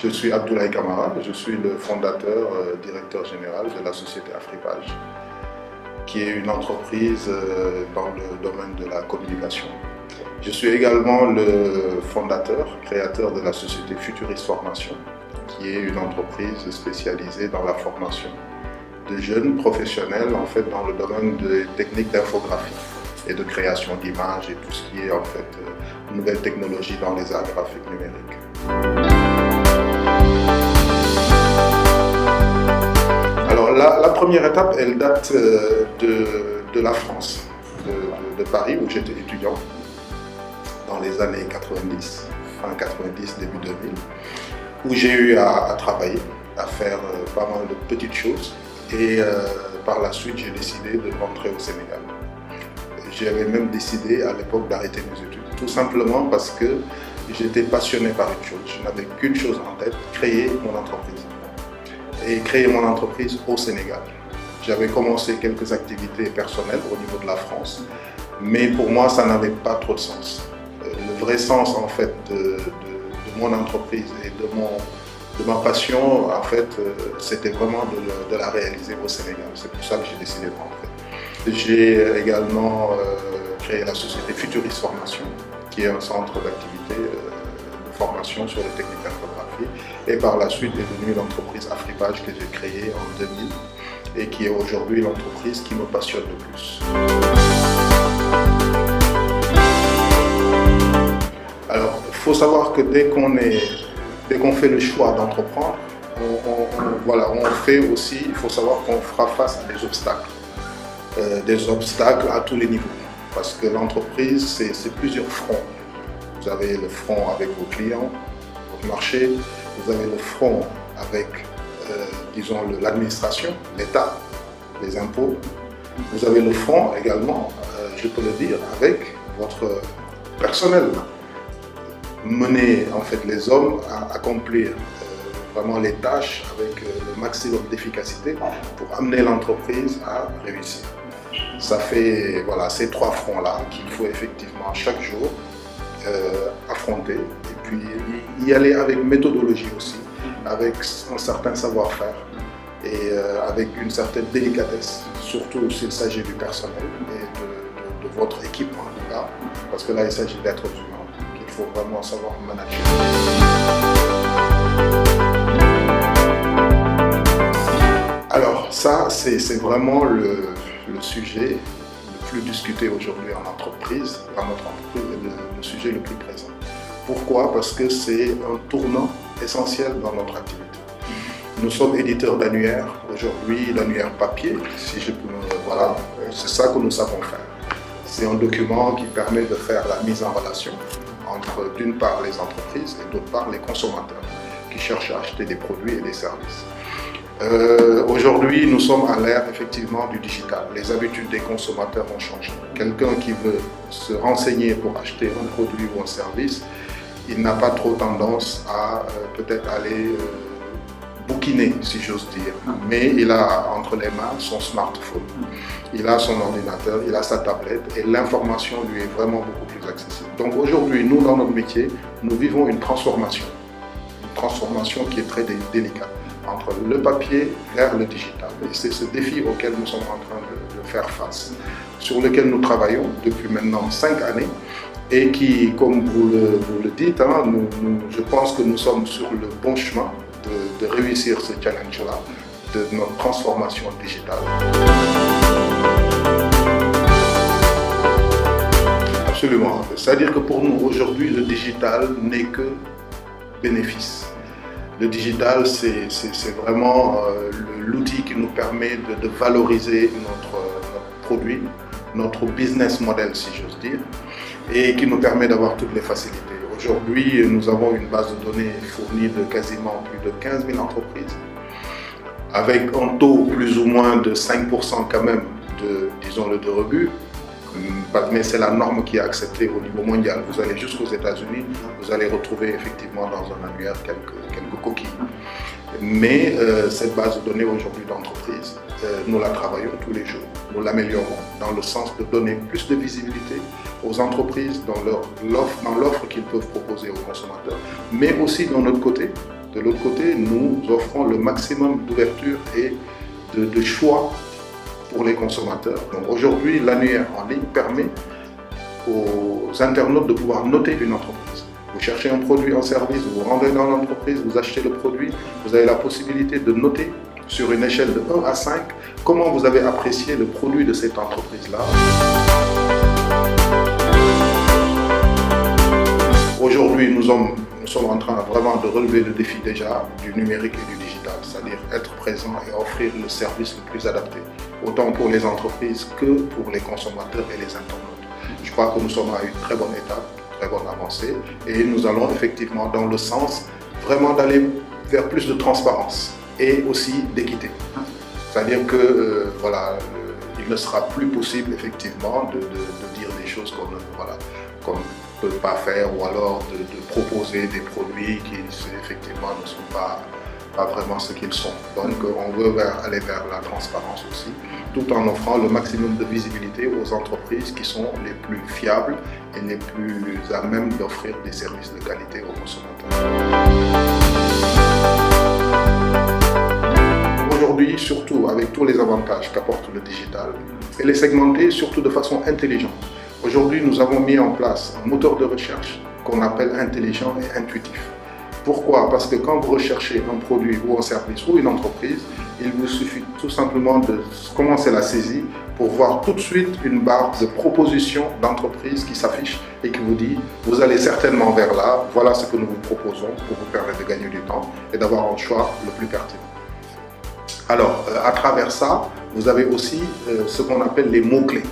Je suis Abdoulaye Camara, je suis le fondateur, directeur général de la société Afripage, qui est une entreprise dans le domaine de la communication. Je suis également le fondateur, créateur de la société Futurist Formation, qui est une entreprise spécialisée dans la formation de jeunes professionnels en fait, dans le domaine des techniques d'infographie et de création d'images et tout ce qui est en fait nouvelles technologies dans les arts graphiques numériques. Alors la première étape, elle date de la France, de Paris où j'étais étudiant dans les années 90, fin 90, début 2000, où j'ai eu à travailler, à faire pas mal de petites choses et par la suite j'ai décidé de rentrer au Sénégal. J'avais même décidé à l'époque d'arrêter mes études, tout simplement parce que j'étais passionné par une chose, je n'avais qu'une chose en tête, créer mon entreprise. Et créer mon entreprise au Sénégal. J'avais commencé quelques activités personnelles au niveau de la France, mais pour moi ça n'avait pas trop de sens. Le vrai sens en fait de mon entreprise et de ma passion, en fait, c'était vraiment de la réaliser au Sénégal. C'est pour ça que j'ai décidé de rentrer. J'ai également créé la société Futurist Formation, qui est un centre d'activité de formation sur les techniques d'infographie. Et par la suite est devenue l'entreprise Afripage que j'ai créée en 2000 et qui est aujourd'hui l'entreprise qui me passionne le plus. Alors, il faut savoir que dès qu'on fait le choix d'entreprendre, on fait aussi, il faut savoir qu'on fera face à des obstacles à tous les niveaux. Parce que l'entreprise, c'est plusieurs fronts. Vous avez le front avec vos clients, votre marché, vous avez le front avec, disons, l'administration, l'État, les impôts. Vous avez le front également, je peux le dire, avec votre personnel. Mener en fait les hommes à accomplir vraiment les tâches avec le maximum d'efficacité pour amener l'entreprise à réussir. Ça fait voilà, ces trois fronts-là qu'il faut effectivement chaque jour affronter et puis y aller avec méthodologie aussi, avec un certain savoir-faire et avec une certaine délicatesse, surtout s'il s'agit du personnel et de votre équipe en tout cas, parce que là il s'agit d'êtres humains qu'il faut vraiment savoir manager. Alors ça c'est vraiment le sujet le plus discuté aujourd'hui en entreprise, dans notre entreprise, le sujet le plus présent. Pourquoi? Parce que c'est un tournant essentiel dans notre activité. Nous sommes éditeurs d'annuaires, aujourd'hui l'annuaire papier, si je peux, voilà, c'est ça que nous savons faire. C'est un document qui permet de faire la mise en relation entre d'une part les entreprises et d'autre part les consommateurs qui cherchent à acheter des produits et des services. Aujourd'hui, nous sommes à l'ère effectivement du digital. Les habitudes des consommateurs ont changé. Quelqu'un qui veut se renseigner pour acheter un produit ou un service, il n'a pas trop tendance à peut-être aller bouquiner, si j'ose dire. Mais il a entre les mains son smartphone, il a son ordinateur, il a sa tablette et l'information lui est vraiment beaucoup plus accessible. Donc aujourd'hui, nous, dans notre métier, nous vivons une transformation qui est très délicate, entre le papier vers le digital. Et c'est ce défi auquel nous sommes en train de faire face, sur lequel nous travaillons depuis maintenant 5 années et qui, comme vous le dites, hein, je pense que nous sommes sur le bon chemin de réussir ce challenge-là, de notre transformation digitale. Absolument. C'est-à-dire que pour nous, aujourd'hui, le digital n'est que bénéfice. Le digital, c'est vraiment l'outil qui nous permet de valoriser notre produit, notre business model, si j'ose dire, et qui nous permet d'avoir toutes les facilités. Aujourd'hui, nous avons une base de données fournie de quasiment plus de 15 000 entreprises, avec un taux plus ou moins de 5% quand même, disons-le, de rebut. Mais c'est la norme qui est acceptée au niveau mondial. Vous allez jusqu'aux États-Unis, vous allez retrouver effectivement dans un annuaire quelques coquilles. Mais cette base de données aujourd'hui d'entreprise, nous la travaillons tous les jours. Nous l'améliorons dans le sens de donner plus de visibilité aux entreprises dans l'offre qu'ils peuvent proposer aux consommateurs, mais aussi dans notre côté, De l'autre côté, nous offrons le maximum d'ouverture et de choix pour les consommateurs. Donc aujourd'hui, l'annuaire en ligne permet aux internautes de pouvoir noter une entreprise. Vous cherchez un produit, un service, vous vous rendez dans l'entreprise, vous achetez le produit, vous avez la possibilité de noter sur une échelle de 1 à 5 comment vous avez apprécié le produit de cette entreprise-là. Aujourd'hui, nous sommes en train vraiment de relever le défi déjà du numérique et du digital, c'est-à-dire être présent et offrir le service le plus adapté, autant pour les entreprises que pour les consommateurs et les internautes. Je crois que nous sommes à une très bonne étape, très bonne avancée, et nous allons effectivement dans le sens vraiment d'aller vers plus de transparence et aussi d'équité. C'est-à-dire que voilà, il ne sera plus possible effectivement de dire des choses qu'on ne peut pas faire, ou alors de proposer des produits qui effectivement ne sont pas vraiment ce qu'ils sont. Donc on veut aller vers la transparence aussi, tout en offrant le maximum de visibilité aux entreprises qui sont les plus fiables et les plus à même d'offrir des services de qualité aux consommateurs. Aujourd'hui, surtout avec tous les avantages qu'apporte le digital, elle est segmentée surtout de façon intelligente. Aujourd'hui, nous avons mis en place un moteur de recherche qu'on appelle intelligent et intuitif. Pourquoi? Parce que quand vous recherchez un produit ou un service ou une entreprise, il vous suffit tout simplement de commencer la saisie pour voir tout de suite une barre de propositions d'entreprise qui s'affiche et qui vous dit « Vous allez certainement vers là, voilà ce que nous vous proposons pour vous permettre de gagner du temps et d'avoir un choix le plus pertinent. » Alors, à travers ça, vous avez aussi ce qu'on appelle les mots-clés.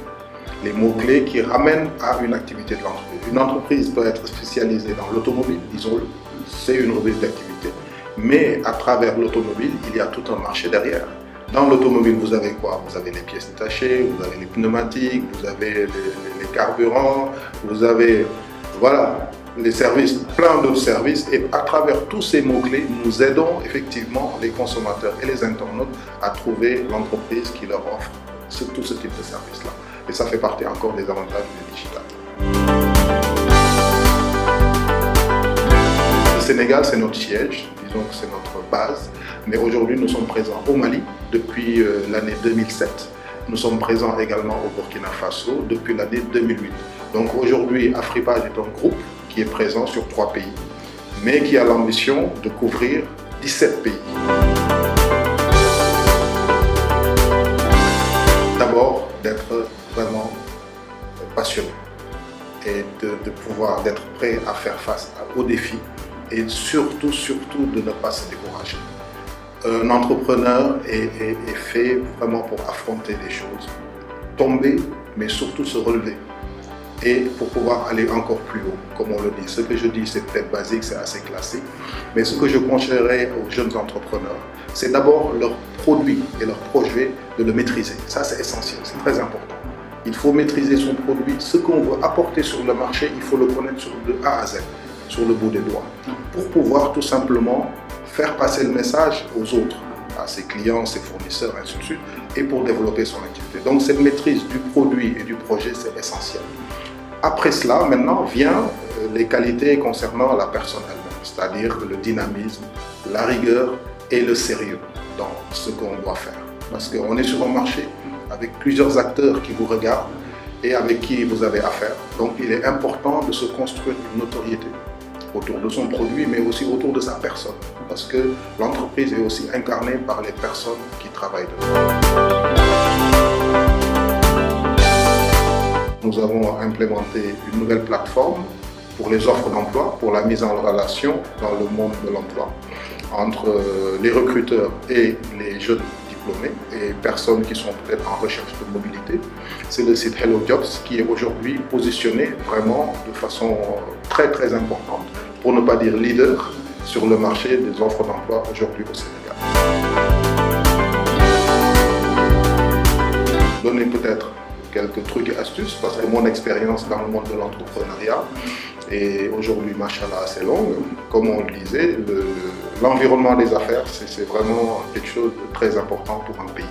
Les mots-clés qui ramènent à une activité de l'entreprise. Une entreprise peut être spécialisée dans l'automobile, disons-le, c'est une rubrique d'activité. Mais à travers l'automobile, il y a tout un marché derrière. Dans l'automobile, vous avez quoi? Vous avez les pièces détachées, vous avez les pneumatiques, vous avez les carburants, vous avez voilà, les services, plein d'autres services. Et à travers tous ces mots-clés, nous aidons effectivement les consommateurs et les internautes à trouver l'entreprise qui leur offre tout ce type de service-là. Et ça fait partie encore des avantages du digital. Le Sénégal, c'est notre siège, disons que c'est notre base. Mais aujourd'hui, nous sommes présents au Mali depuis l'année 2007. Nous sommes présents également au Burkina Faso depuis l'année 2008. Donc aujourd'hui, Afripage est un groupe qui est présent sur 3 pays, mais qui a l'ambition de couvrir 17 pays. D'abord, d'être vraiment passionné et de pouvoir d'être prêt à faire face aux défis et surtout de ne pas se décourager. Un entrepreneur est fait vraiment pour affronter les choses, tomber, mais surtout se relever et pour pouvoir aller encore plus haut, comme on le dit. Ce que je dis, c'est peut-être basique, c'est assez classique, mais ce que je conseillerais aux jeunes entrepreneurs, c'est d'abord leur produit et leur projet de le maîtriser. Ça, c'est essentiel, c'est très important. Il faut maîtriser son produit. Ce qu'on veut apporter sur le marché, il faut le connaître de A à Z, sur le bout des doigts, pour pouvoir tout simplement faire passer le message aux autres, à ses clients, ses fournisseurs, ainsi de suite, et pour développer son activité. Donc cette maîtrise du produit et du projet, c'est essentiel. Après cela, maintenant, vient les qualités concernant la personne elle-même, c'est-à-dire le dynamisme, la rigueur et le sérieux dans ce qu'on doit faire. Parce qu'on est sur un marché avec plusieurs acteurs qui vous regardent et avec qui vous avez affaire. Donc il est important de se construire une notoriété autour de son produit, mais aussi autour de sa personne. Parce que l'entreprise est aussi incarnée par les personnes qui travaillent dedans. Nous avons implémenté une nouvelle plateforme pour les offres d'emploi, pour la mise en relation dans le monde de l'emploi entre les recruteurs et les jeunes diplômés et personnes qui sont peut-être en recherche de mobilité. C'est le site Hello Jobs qui est aujourd'hui positionné vraiment de façon très importante, pour ne pas dire leader, sur le marché des offres d'emploi aujourd'hui au Sénégal. Donner peut-être quelques trucs et astuces, parce que mon expérience dans le monde de l'entrepreneuriat est aujourd'hui, machallah, assez longue. Comme on le disait, l'environnement des affaires, c'est vraiment quelque chose de très important pour un pays.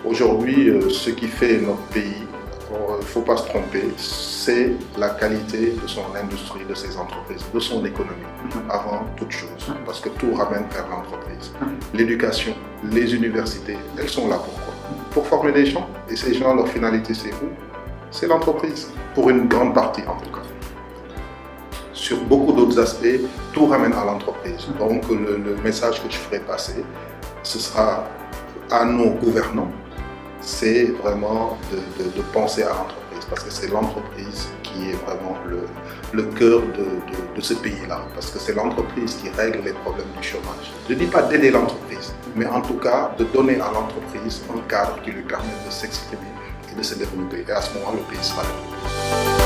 Aujourd'hui, ce qui fait notre pays il ne faut pas se tromper, c'est la qualité de son industrie, de ses entreprises, de son économie, avant toute chose, parce que tout ramène vers l'entreprise. L'éducation, les universités, elles sont là pour quoi? Pour former des gens, et ces gens, leur finalité, c'est où? C'est l'entreprise, pour une grande partie en tout cas. Sur beaucoup d'autres aspects, tout ramène à l'entreprise. Donc le message que je ferai passer, ce sera à nos gouvernants, c'est vraiment de penser à l'entreprise, parce que c'est l'entreprise qui est vraiment le cœur de ce pays-là, parce que c'est l'entreprise qui règle les problèmes du chômage. Je ne dis pas d'aider l'entreprise, mais en tout cas de donner à l'entreprise un cadre qui lui permet de s'exprimer et de se développer. Et à ce moment, le pays sera développé.